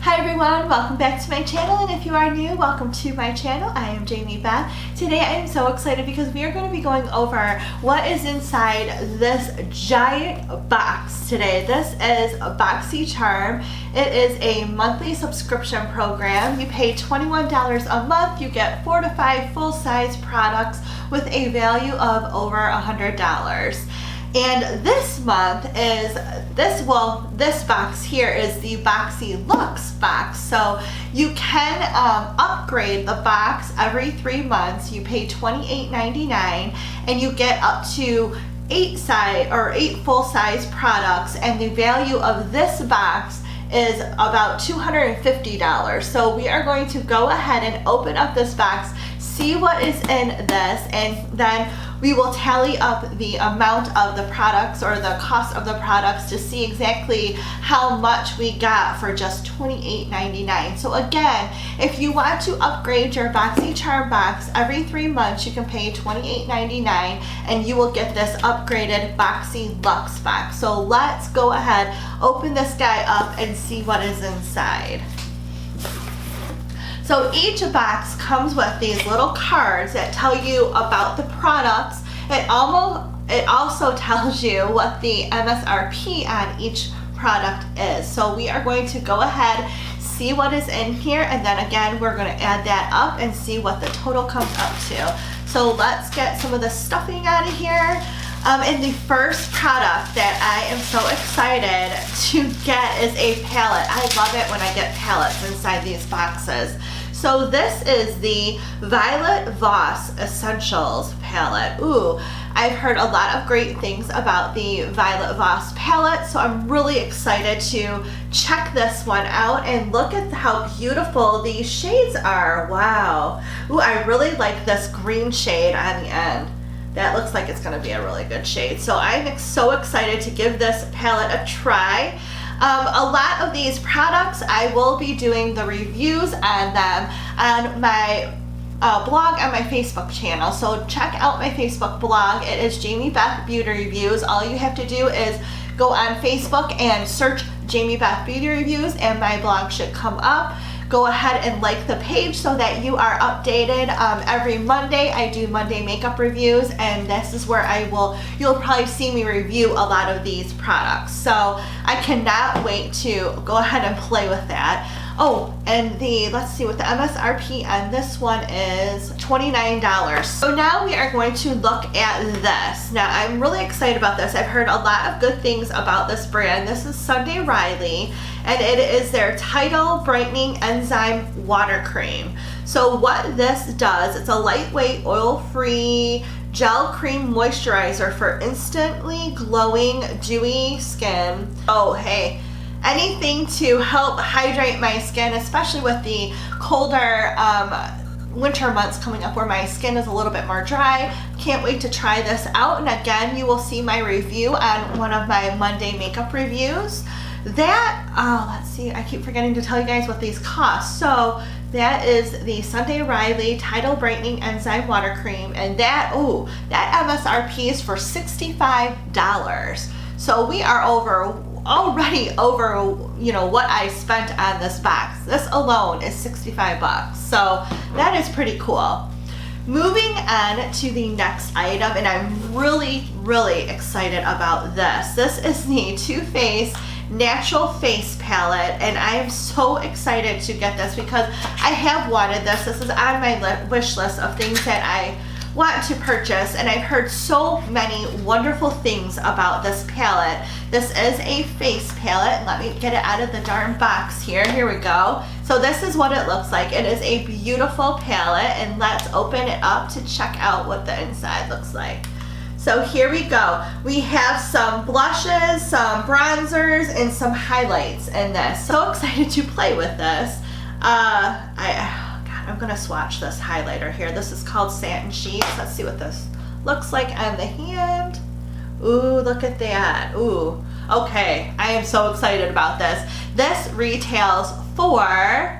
Hi everyone, welcome back to my channel, and if you are new, welcome to my channel. I am Jamie Beth. Today I am so excited because we are going to be going over what is inside this giant box today. This is a Boxy charm. It is a monthly subscription program. You pay $21 a month. You get 4 to 5 full-size products with a value of over $100. And this month is this box here is the BoxyLuxe box. So you can upgrade the box every 3 months. You pay $28.99 and you get up to 8 full-size products, and the value of this box is about $250. So we are going to go ahead and open up this box, see what is in this, and then we will tally up the amount of the products or the cost of the products to see exactly how much we got for just $28.99. So again, if you want to upgrade your Boxy charm box every 3 months, you can pay $28.99 and you will get this upgraded BoxyLuxe box. So let's go ahead, open this guy up and see what is inside. So each box comes with these little cards that tell you about the products. It also tells you what the MSRP on each product is. So we are going to go ahead, see what is in here, and then again we're going to add that up and see what the total comes up to. So let's get some of the stuffing out of here. And the first product that I am so excited to get is a palette. I love it when I get palettes inside these boxes. So this is the Violet Voss Essentials palette. Ooh, I've heard a lot of great things about the Violet Voss palette, so I'm really excited to check this one out and look at how beautiful these shades are. Wow. Ooh, I really like this green shade on the end. That looks like it's going to be a really good shade. So I'm so excited to give this palette a try. A lot of these products, I will be doing the reviews on them on my blog on my Facebook channel. So check out my Facebook blog. It is Jamie Beth Beauty Reviews. All you have to do is go on Facebook and search Jamie Beth Beauty Reviews and my blog should come up. Go ahead and like the page so that you are updated. Every Monday I do Monday makeup reviews, and this is where you'll probably see me review a lot of these products. So I cannot wait to go ahead and play with that. Oh, and let's see what the MSRP on this one is, $29. So now we are going to look at this. Now I'm really excited about this. I've heard a lot of good things about this brand. This is Sunday Riley, and it is their Tidal Brightening Enzyme Water Cream. So what this does, it's a lightweight, oil-free gel cream moisturizer for instantly glowing, dewy skin. Oh, hey. Anything to help hydrate my skin, especially with the colder winter months coming up where my skin is a little bit more dry. Can't wait to try this out. And again, you will see my review on one of my Monday makeup reviews. Let's see, I keep forgetting to tell you guys what these cost. So that is the Sunday Riley Tidal Brightening Enzyme Water Cream, and that MSRP is for $65. So we are already over what I spent on this box. This alone is 65 bucks. So that is pretty cool. Moving on to the next item, and I'm really excited about this. This is the Too Faced Natural Face Palette, and I am so excited to get this because I have wanted this. This is on my wish list of things that I want to purchase, and I've heard so many wonderful things about this palette. This is a face palette. Let me get it out of the darn box here. Here we go. So this is what it looks like. It is a beautiful palette, and let's open it up to check out what the inside looks like. So here we go. We have some blushes, some bronzers, and some highlights in this. So excited to play with this. I'm gonna swatch this highlighter here. This is called Satin Sheets. Let's see what this looks like on the hand. Ooh, look at that. Ooh, okay. I am so excited about this. This retails for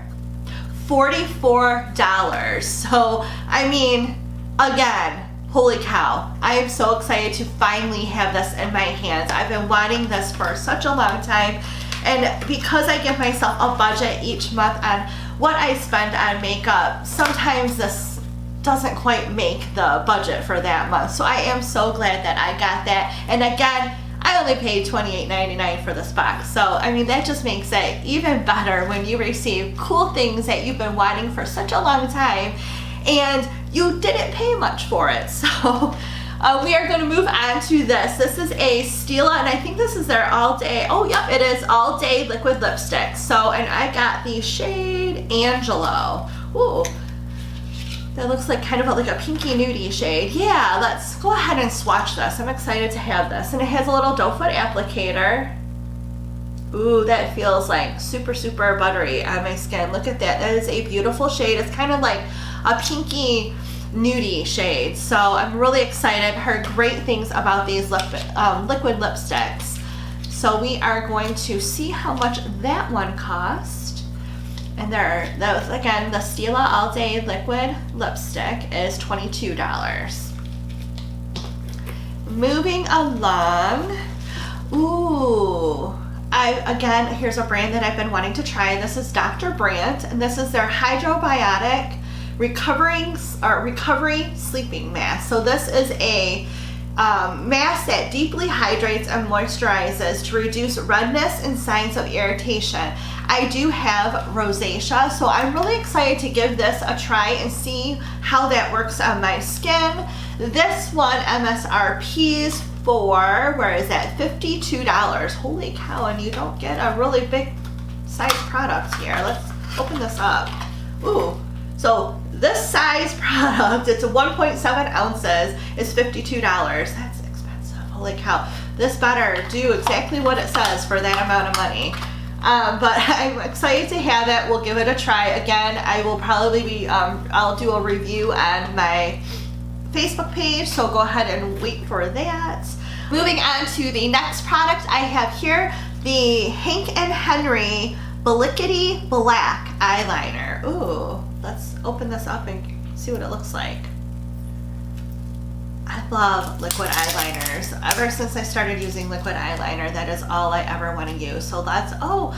$44. So, I mean, again, holy cow. I am so excited to finally have this in my hands. I've been wanting this for such a long time. And because I give myself a budget each month on what I spend on makeup, sometimes this doesn't quite make the budget for that month. So I am so glad that I got that. And again, I only paid $28.99 for this box. So, I mean, that just makes it even better when you receive cool things that you've been wanting for such a long time and you didn't pay much for it. So we are going to move on to this. This is a Stila, and I think this is their all day. Oh, yep, it is all day liquid lipstick. So, and I got the shade Angelo. Ooh. That looks like kind of like a pinky nudie shade. Yeah, let's go ahead and swatch this. I'm excited to have this. And it has a little doe foot applicator. Ooh, that feels like super, super buttery on my skin. Look at that. That is a beautiful shade. It's kind of like a pinky nudie shade. So I'm really excited. I've heard great things about these liquid lipsticks. So we are going to see how much that one cost. And that was, again, the Stila All Day Liquid Lipstick is $22. Moving along. Ooh. Again, here's a brand that I've been wanting to try. This is Dr. Brandt, and this is their Hydrobiotic Recovery Sleeping Mask. So this is a mask that deeply hydrates and moisturizes to reduce redness and signs of irritation. I do have rosacea, so I'm really excited to give this a try and see how that works on my skin. This one MSRP's for, where is that, $52. Holy cow, and you don't get a really big size product here. Let's open this up. Ooh, so this size product, it's a 1.7 ounces, is $52. That's expensive, holy cow. This better do exactly what it says for that amount of money. But I'm excited to have it. We'll give it a try. Again, I will probably be, I'll do a review on my Facebook page, so go ahead and wait for that. Moving on to the next product I have here, the Hank & Henry Blickety Black Eyeliner. Ooh, let's open this up and see what it looks like. I love liquid eyeliners. Ever since I started using liquid eyeliner, that is all I ever want to use. So that's, oh,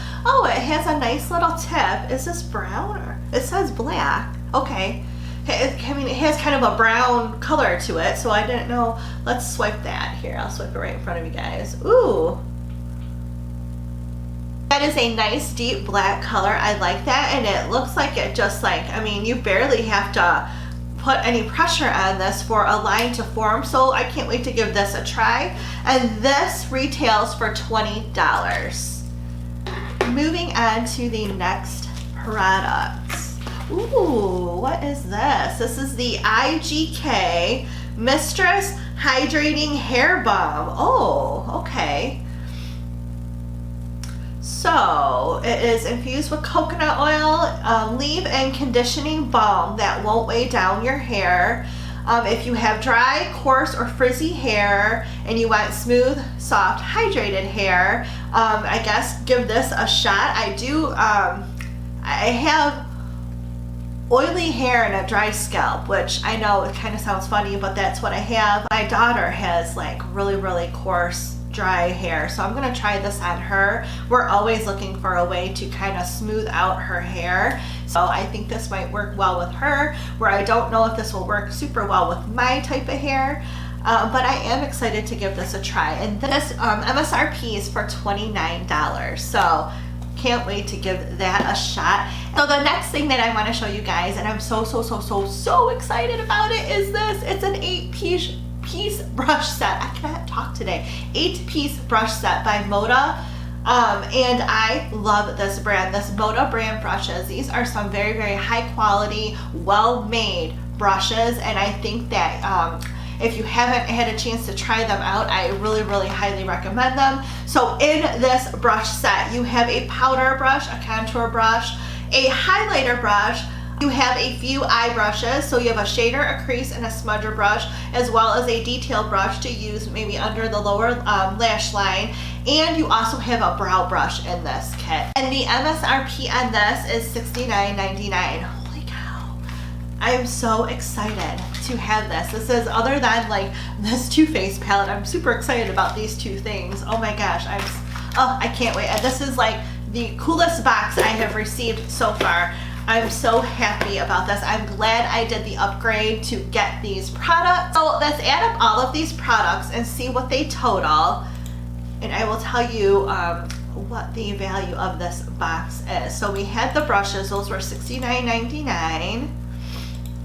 it has a nice little tip. Is this brown? Or it says black. Okay. I mean, it has kind of a brown color to it, so I didn't know. Let's swipe that. Here, I'll swipe it right in front of you guys. Ooh. That is a nice deep black color. I like that, and it looks like it just like, I mean, you barely have to put any pressure on this for a line to form, so I can't wait to give this a try. And this retails for $20. Moving on to the next product. Ooh, what is this? This is the Igk Mistress Hydrating Hair Balm. Oh, okay. So it is infused with coconut oil, leave-in conditioning balm that won't weigh down your hair. If you have dry, coarse, or frizzy hair and you want smooth, soft, hydrated hair, I guess give this a shot. I do, I have oily hair and a dry scalp, which I know it kind of sounds funny, but that's what I have. My daughter has like really, really coarse, dry hair, so I'm gonna try this on her. We're always looking for a way to kind of smooth out her hair, so I think this might work well with her, where I don't know if this will work super well with my type of hair, but I am excited to give this a try. And this MSRP is for $29, so can't wait to give that a shot. So the next thing that I want to show you guys, and I'm so excited about it, is this. It's an 8-piece brush set. I cannot talk today. 8-piece brush set by Mota. And I love this brand, this Mota brand brushes. These are some very, very high quality, well-made brushes, and I think that if you haven't had a chance to try them out, I really, really highly recommend them. So in this brush set, you have a powder brush, a contour brush, a highlighter brush, you have a few eye brushes, so you have a shader, a crease, and a smudger brush, as well as a detail brush to use maybe under the lower lash line, and you also have a brow brush in this kit. And the MSRP on this is $69.99. Holy cow. I am so excited to have this. This is, other than like this Too Faced palette, I'm super excited about these two things. Oh my gosh, Oh, I can't wait. And this is like the coolest box I have received so far. I'm so happy about this. I'm glad I did the upgrade to get these products. So let's add up all of these products and see what they total. And I will tell you what the value of this box is. So we had the brushes, those were $69.99.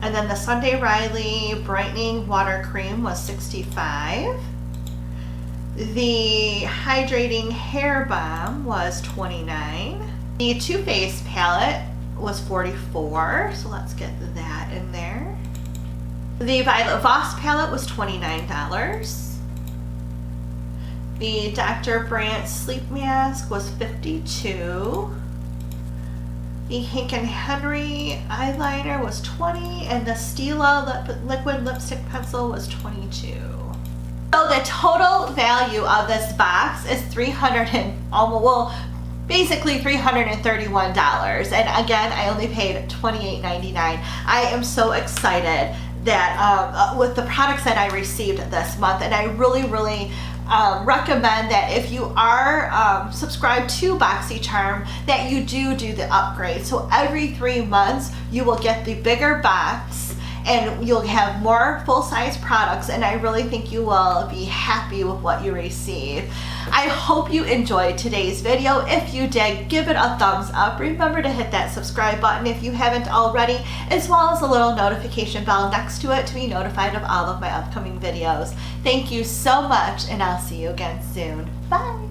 And then the Sunday Riley Brightening Water Cream was $65. The Hydrating Hair Balm was $29. The Too Faced palette was $44, so let's get that in there. The Violet Voss palette was $29. The Dr. Brandt Sleep Mask was $52. The Hank & Henry eyeliner was $20, and the Stila liquid lipstick pencil was $22. So the total value of this box is basically $331. And again, I only paid $28.99. I am so excited that with the products that I received this month, and I really recommend that if you are subscribed to BoxyCharm, that you do the upgrade. So every 3 months you will get the bigger box and you'll have more full-size products, and I really think you will be happy with what you receive. I hope you enjoyed today's video. If you did, give it a thumbs up. Remember to hit that subscribe button if you haven't already, as well as a little notification bell next to it to be notified of all of my upcoming videos. Thank you so much, and I'll see you again soon. Bye!